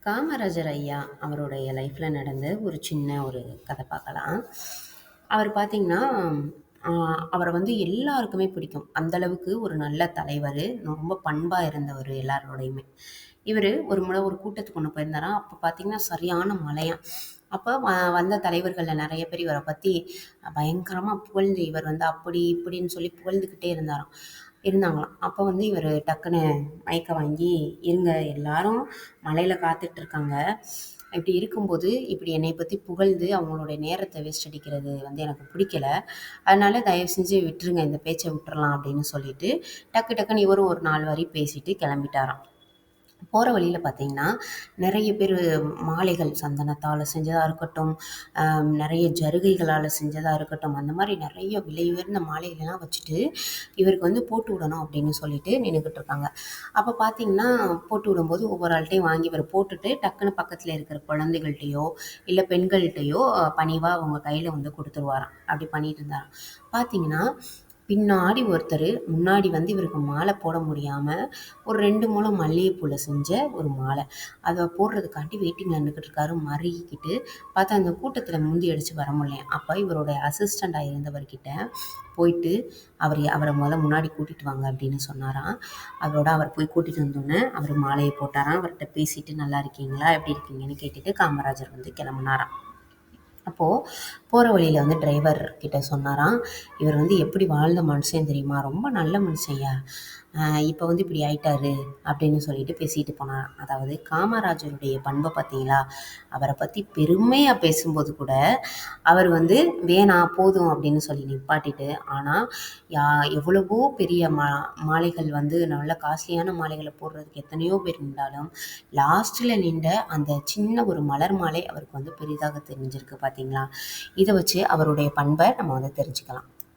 காமராஜர் ஐயா அவருடைய லைஃப்ல நடந்த ஒரு சின்ன ஒரு கதை பார்க்கலாம். அவர் பார்த்தீங்கன்னா, அ அவர வந்து எல்லாருக்குமே பிடிக்கும். அந்த அளவுக்கு ஒரு நல்ல தலைவரு. ரொம்ப பண்பா இருந்தவரு எல்லாரோடையுமே. இவரு ஒரு முறை ஒரு கூட்டத்துக்கு ஒண்ணு போயிருந்தாராம். அப்ப பார்த்தீங்கன்னா, சரியான மழையாம். அப்ப வந்த தலைவர்கள்ல நெறைய பேர் இவர பத்தி பயங்கரமா புகழ்ந்து, இவர் வந்து அப்படி, இப்படின்னு சொல்லி புகழ்ந்துகிட்டே இருந்தாங்களாம். அப்ப வந்து இவரு டக்குனு மைக்க வாங்கி, "இருங்க எல்லாரும் மழையில காத்துட்டு இருக்காங்க. இப்படி இருக்கும்போது, இப்படி என்னைய பத்தி புகழ்ந்து அவங்களுடைய நேரத்த வேஸ்ட் அடிக்கிறது வந்து எனக்கு பிடிக்கல. அதனால தயவு செஞ்சு விட்டுருங்க. இந்த பேச்ச விட்டுறலாம்." அப்படின்னு சொல்லிட்டு, டக்கு டக்குன்னு இவரும் ஒரு 4 வரி பேசிட்டு கெளம்பிட்டாராம். போற வழியில பார்த்தீங்கன்னா, நெறைய பேரு மாலைகள் சந்தனத்தால செஞ்சதா இருக்கட்டும், நெறைய ஜருகைகளால செஞ்சதா இருக்கட்டும், அந்த மாரி நெறைய விலை உயர்ந்த மாலைகளெல்லாம் வச்சுட்டு, இவருக்கு வந்து போட்டு விடணும் அப்படின்னு சொல்லிட்டு நின்னுகிட்டு இருக்காங்க. அப்ப பார்த்தீங்கன்னா, போட்டு விடும்போது ஒவ்வொரு ஆள்ட்டயும் வாங்கி இவரு போட்டுட்டு, டக்குனு பக்கத்துல இருக்கிற குழந்தைகள்ட்டயோ, இல்ல பெண்கள்ட்டயோ பணிவா அவங்க கையில வந்து குடுத்துருவாராம். அப்படி பண்ணிட்டு இருந்தாராம். பார்த்தீங்கன்னா, பின்னாடி ஒருத்தரு, முன்னாடி வந்து இவருக்கு மாலை போட முடியாம, ஒரு 2 முழம் மல்லிகைப்பூல செஞ்ச ஒரு மாலை. அத போடுறதுக்காண்டி வெயிட்டிங்ல நின்னுகிட்டு இருக்காரு. மருகிக்கிட்டு பார்த்தா அந்த கூட்டத்துல முந்தி அடிச்சு வர முடியலையாம். அப்ப இவருடைய அசிஸ்டண்டா இருந்தவர்கிட்ட போயிட்டு, அவர முன்னாடி கூட்டிட்டு வாங்க அப்படின்னு சொன்னாராம். அதோட அவர் போய் கூட்டிட்டு வந்தோனே, அவரு மாலைய போட்டாராம். அவர்ட்ட பேசிட்டு, "நல்லா இருக்கீங்களா? எப்படி இருக்கீங்கன்னு?" கேட்டுட்டு காமராஜர் வந்து கிளம்புனாராம். அப்போ போற வழியில வந்து டிரைவர் கிட்ட சொன்னாராம், "இவர் வந்து எப்படி வாழ்ந்த மனுஷன் தெரியுமா? ரொம்ப நல்ல மனுஷன்யா. இப்ப வந்து இப்படி ஆயிட்டாரு." அப்படின்னு சொல்லிட்டு பேசிட்டு போனாராம். அதாவது காமராஜருடைய பண்ப பார்த்தீங்களா? அவர பத்தி பெருமையா பேசும்போது கூட, அவர் வந்து "வேணாம் போதும்" அப்படின்னு சொல்லி நிப்பாட்டிட்டு, ஆனா யா எவ்வளவோ பெரிய மாலைகள் வந்து நல்ல காஸ்ட்லியான மாலைகள போடுறதுக்கு எத்தனையோ பேர் நின்றாலும், லாஸ்ட்ல நின்ற அந்த சின்ன ஒரு மலர் மாலை அவருக்கு வந்து பெரிதாக தெரிஞ்சிருக்கு பார்த்தீங்களா? இத வச்சு அவருடைய பண்ப நம்ம வந்து தெரிஞ்சுக்கலாம்.